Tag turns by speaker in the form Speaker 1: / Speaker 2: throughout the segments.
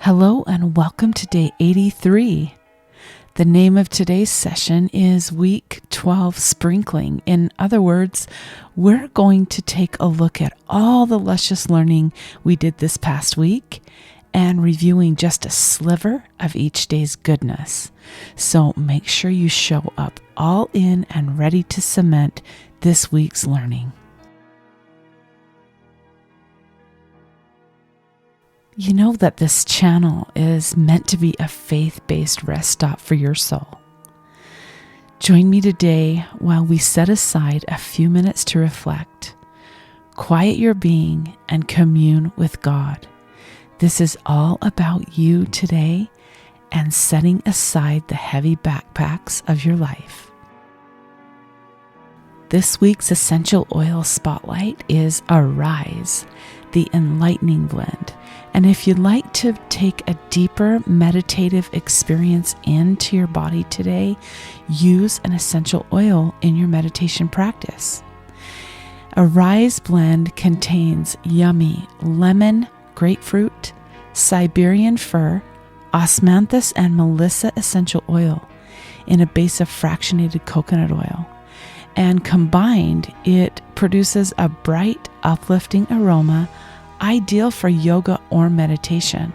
Speaker 1: Hello and welcome to day 83. The name of today's session is Week 12 Sprinkling. In other words, we're going to take a look at all the luscious learning we did this past week and reviewing just a sliver of each day's goodness. So make sure you show up all in and ready to cement this week's learning. You know that this channel is meant to be a faith-based rest stop for your soul. Join me today while we set aside a few minutes to reflect, quiet your being, and commune with God. This is all about you today and setting aside the heavy backpacks of your life. This week's essential oil spotlight is Arise, the enlightening blend. And if you'd like to take a deeper meditative experience into your body today, use an essential oil in your meditation practice. Arise blend contains yummy lemon, grapefruit, Siberian fir, osmanthus, and melissa essential oil in a base of fractionated coconut oil. And combined, it produces a bright, uplifting aroma ideal for yoga or meditation.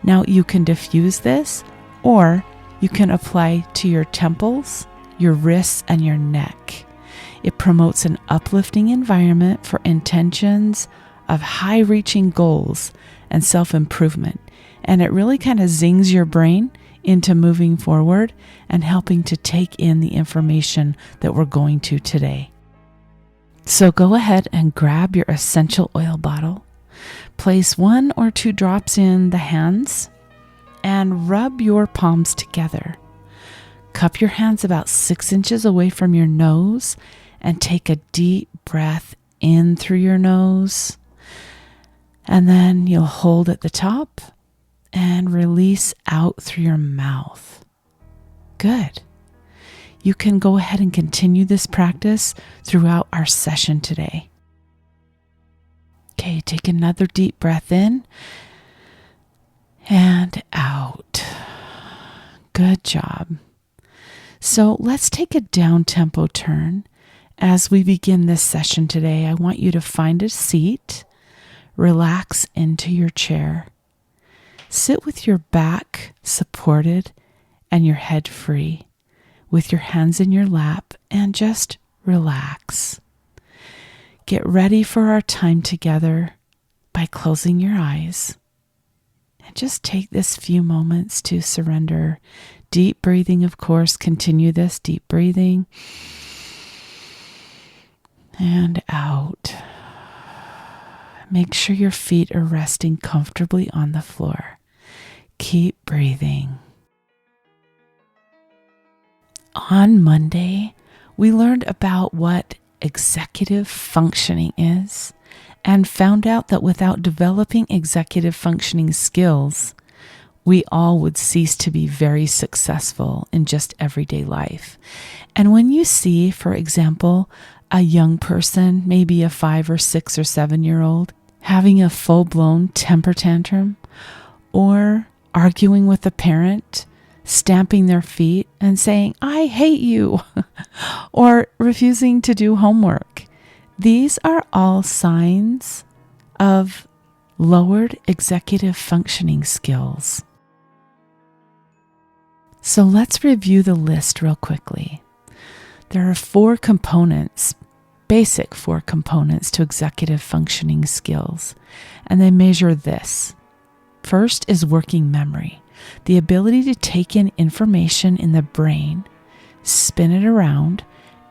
Speaker 1: Now you can diffuse this, or you can apply to your temples, your wrists, and your neck. It promotes an uplifting environment for intentions of high-reaching goals and self-improvement. And it really kind of zings your brain into moving forward and helping to take in the information that we're going to today. So go ahead and grab your essential oil bottle. Place 1 or 2 drops in the hands and rub your palms together. Cup your hands about 6 inches away from your nose and take a deep breath in through your nose. And then you'll hold at the top and release out through your mouth. Good. You can go ahead and continue this practice throughout our session today. Okay, take another deep breath in and out. Good job. So let's take a down-tempo turn. As we begin this session today, I want you to find a seat, relax into your chair. Sit with your back supported and your head free, with your hands in your lap, and just relax. Get ready for our time together by closing your eyes. And just take this few moments to surrender. Deep breathing, of course. Continue this deep breathing. And out. Make sure your feet are resting comfortably on the floor. Keep breathing. On Monday, we learned about what executive functioning is and found out that without developing executive functioning skills, we all would cease to be very successful in just everyday life. And when you see, for example, a young person, maybe a 5 or 6 or 7-year-old, having a full-blown temper tantrum, or arguing with a parent, stamping their feet and saying, "I hate you," or refusing to do homework. These are all signs of lowered executive functioning skills. So let's review the list real quickly. There are 4 components, basic 4 components to executive functioning skills, and they measure this. First is working memory. The ability to take in information in the brain, spin it around,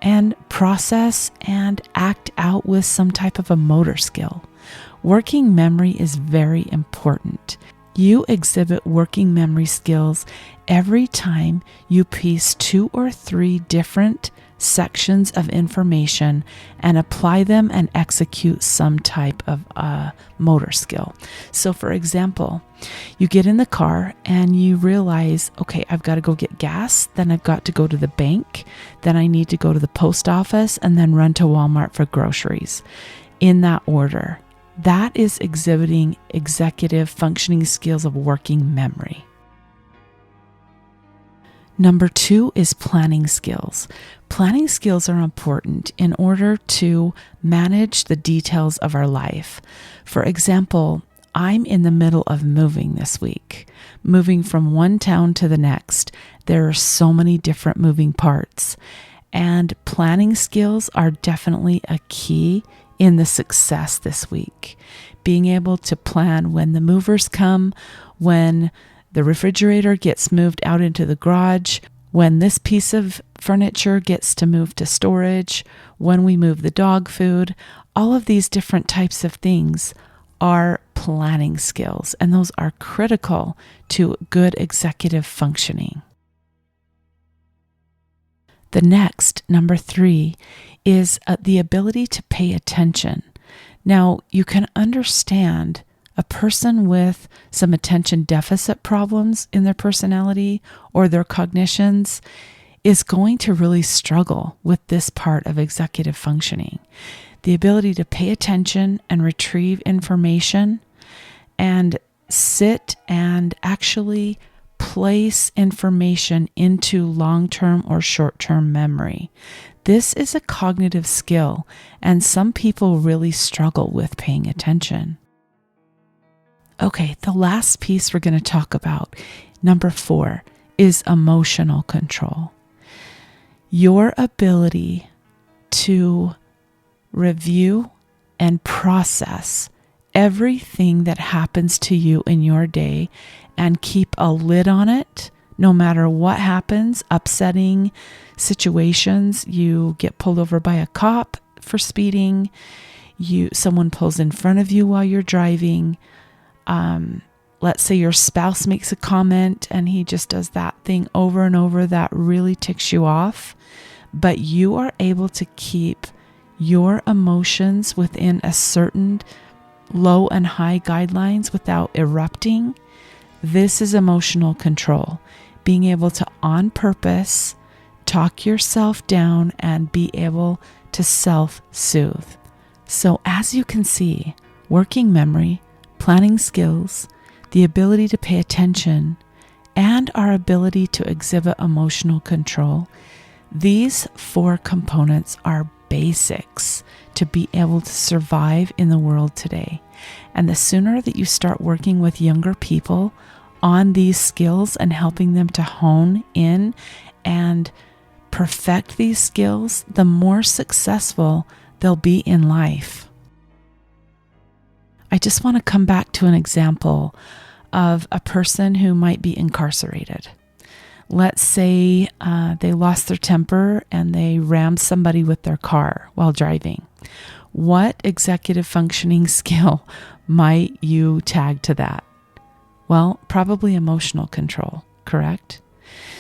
Speaker 1: and process and act out with some type of a motor skill. Working memory is very important. You exhibit working memory skills every time you piece 2 or 3 different sections of information and apply them and execute some type of motor skill. So for example, you get in the car and you realize, okay, I've got to go get gas, then I've got to go to the bank, then I need to go to the post office, and then run to Walmart for groceries. In that order. That is exhibiting executive functioning skills of working memory. Number 2 is planning skills. Planning skills are important in order to manage the details of our life. For example, I'm in the middle of moving this week, moving from one town to the next. There are so many different moving parts, and planning skills are definitely a key in the success this week. Being able to plan when the movers come, when the refrigerator gets moved out into the garage, when this piece of furniture gets to move to storage, when we move the dog food, all of these different types of things are planning skills, and those are critical to good executive functioning. The next, number 3, is the ability to pay attention. Now, you can understand a person with some attention deficit problems in their personality or their cognitions is going to really struggle with this part of executive functioning. The ability to pay attention and retrieve information and sit and actually place information into long-term or short-term memory. This is a cognitive skill, and some people really struggle with paying attention. Okay, the last piece we're going to talk about, number 4, is emotional control. Your ability to review and process everything that happens to you in your day and keep a lid on it, no matter what happens, upsetting situations. You get pulled over by a cop for speeding, someone pulls in front of you while you're driving. Let's say your spouse makes a comment and he just does that thing over and over that really ticks you off, but you are able to keep your emotions within a certain low and high guidelines without erupting. This is emotional control. Being able to, on purpose, talk yourself down and be able to self-soothe. So as you can see, working memory, planning skills, the ability to pay attention, and our ability to exhibit emotional control, these 4 components are basics to be able to survive in the world today. And the sooner that you start working with younger people on these skills and helping them to hone in and perfect these skills, the more successful they'll be in life. I just want to come back to an example of a person who might be incarcerated. Let's say they lost their temper and they rammed somebody with their car while driving. What executive functioning skill might you tag to that? Well, probably emotional control, correct?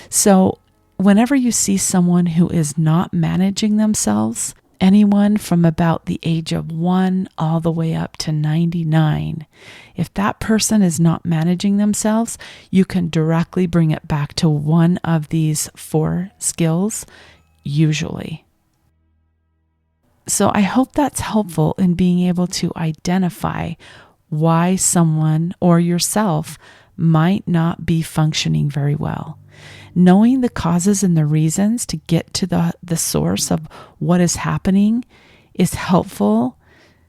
Speaker 1: So whenever you see someone who is not managing themselves, anyone from about the age of 1 all the way up to 99, if that person is not managing themselves, you can directly bring it back to one of these 4 skills, usually. So I hope that's helpful in being able to identify why someone or yourself might not be functioning very well. Knowing the causes and the reasons to get to the source of what is happening is helpful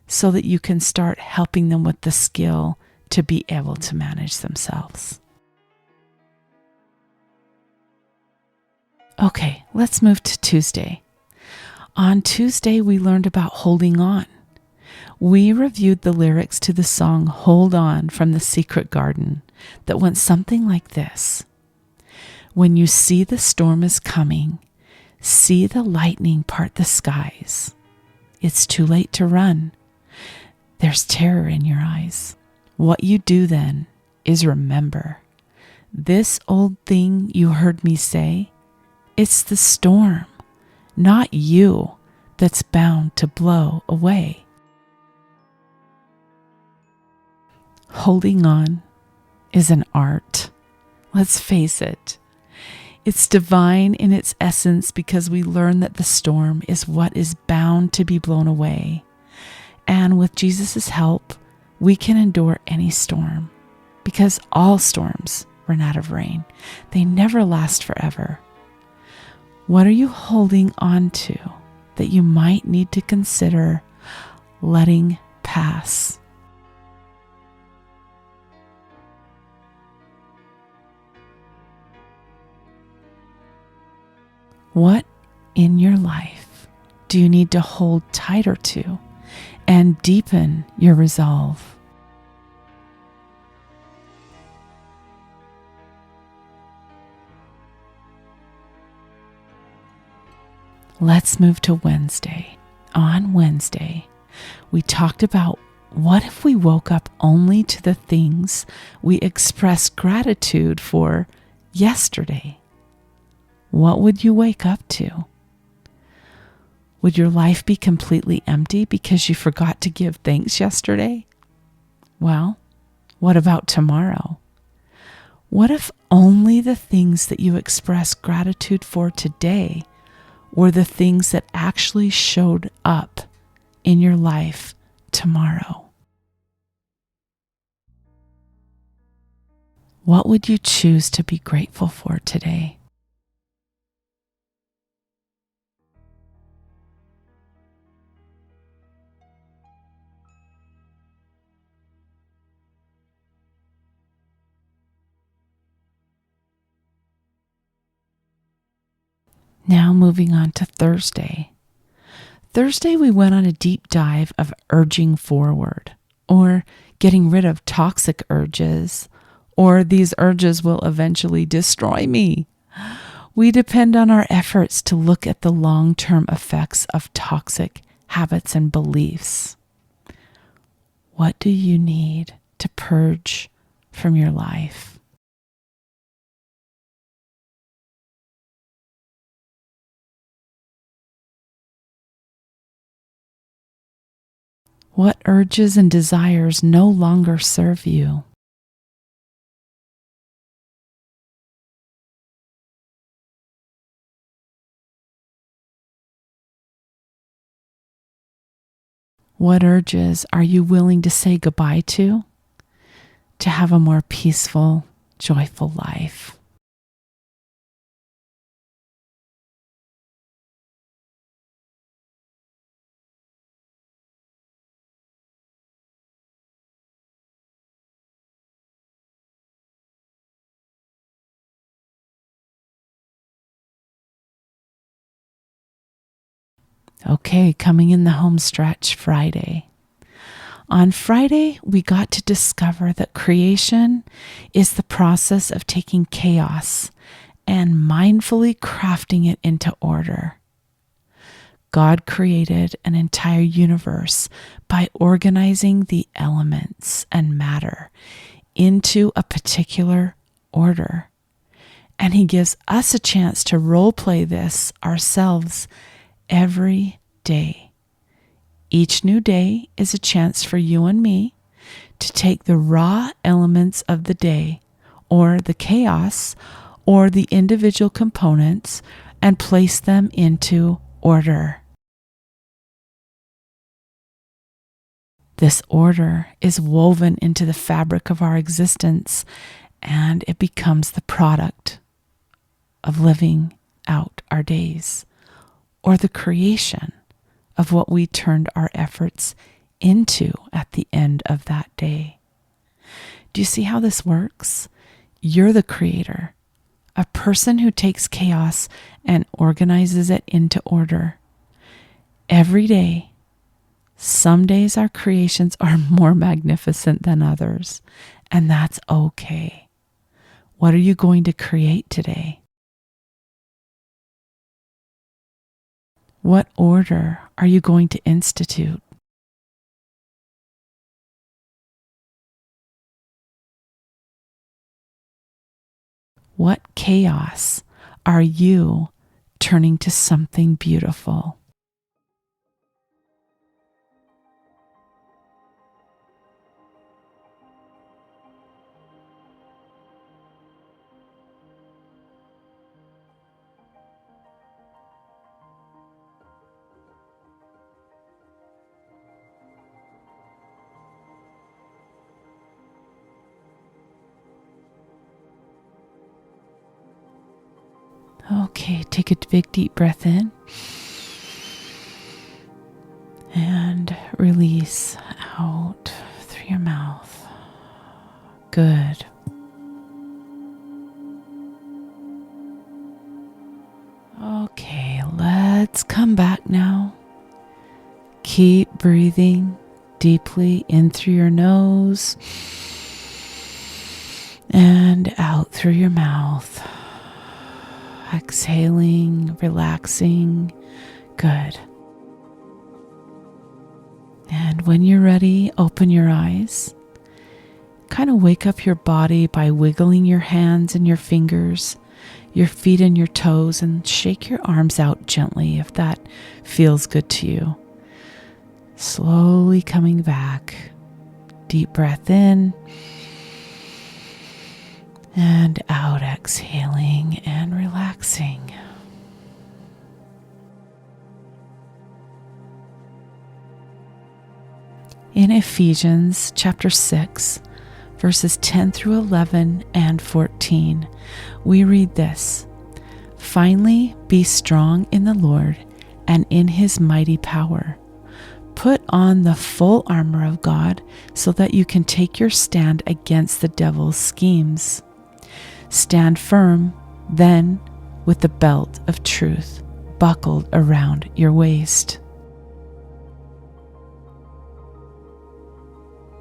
Speaker 1: so that you can start helping them with the skill to be able to manage themselves. Okay, let's move to Tuesday. On Tuesday, we learned about holding on. We reviewed the lyrics to the song Hold On from The Secret Garden that went something like this. When you see the storm is coming, see the lightning part the skies. It's too late to run. There's terror in your eyes. What you do then is remember. This old thing you heard me say, it's the storm, not you, that's bound to blow away. Holding on is an art. Let's face it. It's divine in its essence because we learn that the storm is what is bound to be blown away. And with Jesus' help, we can endure any storm, because all storms run out of rain. They never last forever. What are you holding on to that you might need to consider letting pass? What in your life do you need to hold tighter to and deepen your resolve? Let's move to Wednesday. On Wednesday, we talked about what if we woke up only to the things we expressed gratitude for yesterday? What would you wake up to? Would your life be completely empty because you forgot to give thanks yesterday? Well, what about tomorrow? What if only the things that you express gratitude for today were the things that actually showed up in your life tomorrow? What would you choose to be grateful for today? Now moving on to Thursday. Thursday, we went on a deep dive of urging forward, or getting rid of toxic urges, or these urges will eventually destroy me. We depend on our efforts to look at the long-term effects of toxic habits and beliefs. What do you need to purge from your life? What urges and desires no longer serve you? What urges are you willing to say goodbye to have a more peaceful, joyful life? Okay, coming in the home stretch, Friday. On Friday, we got to discover that creation is the process of taking chaos and mindfully crafting it into order. God created an entire universe by organizing the elements and matter into a particular order. And He gives us a chance to role play this ourselves every day. Each new day is a chance for you and me to take the raw elements of the day, or the chaos, or the individual components, and place them into order. This order is woven into the fabric of our existence, and it becomes the product of living out our days, or the creation of what we turned our efforts into at the end of that day. Do you see how this works? You're the creator, a person who takes chaos and organizes it into order. Every day, some days our creations are more magnificent than others, and that's okay. What are you going to create today? What order are you going to institute? What chaos are you turning to something beautiful? Okay, take a big deep breath in and release out through your mouth. Good. Okay, let's come back now. Keep breathing deeply in through your nose and out through your mouth. Exhaling, relaxing. Good. And when you're ready, open your eyes. Kind of wake up your body by wiggling your hands and your fingers, your feet and your toes, and shake your arms out gently if that feels good to you. Slowly coming back. Deep breath in and out, exhaling and relaxing. In Ephesians chapter 6, verses 10 through 11 and 14, we read this: "Finally, be strong in the Lord and in his mighty power. Put on the full armor of God so that you can take your stand against the devil's schemes. Stand firm, then, with the belt of truth buckled around your waist."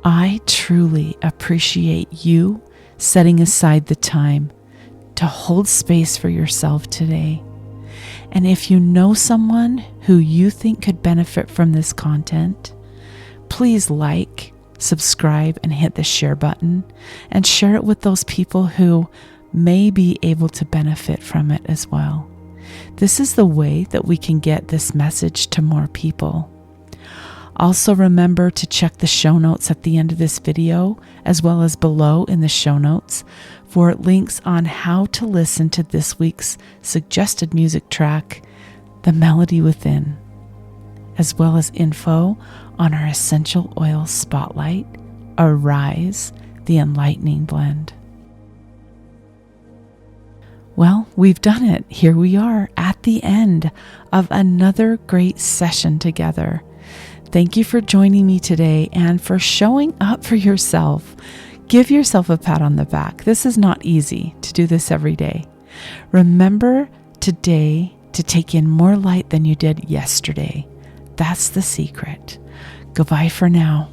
Speaker 1: I truly appreciate you setting aside the time to hold space for yourself today. And if you know someone who you think could benefit from this content, please like, subscribe, and hit the share button, and share it with those people who may be able to benefit from it as well. This is the way that we can get this message to more people. Also remember to check the show notes at the end of this video, as well as below in the show notes, for links on how to listen to this week's suggested music track, The Melody Within, as well as info on our essential oil spotlight, Arise, the Enlightening Blend. Well, we've done it. Here we are at the end of another great session together. Thank you for joining me today and for showing up for yourself. Give yourself a pat on the back. This is not easy to do this every day. Remember today to take in more light than you did yesterday. That's the secret. Goodbye for now.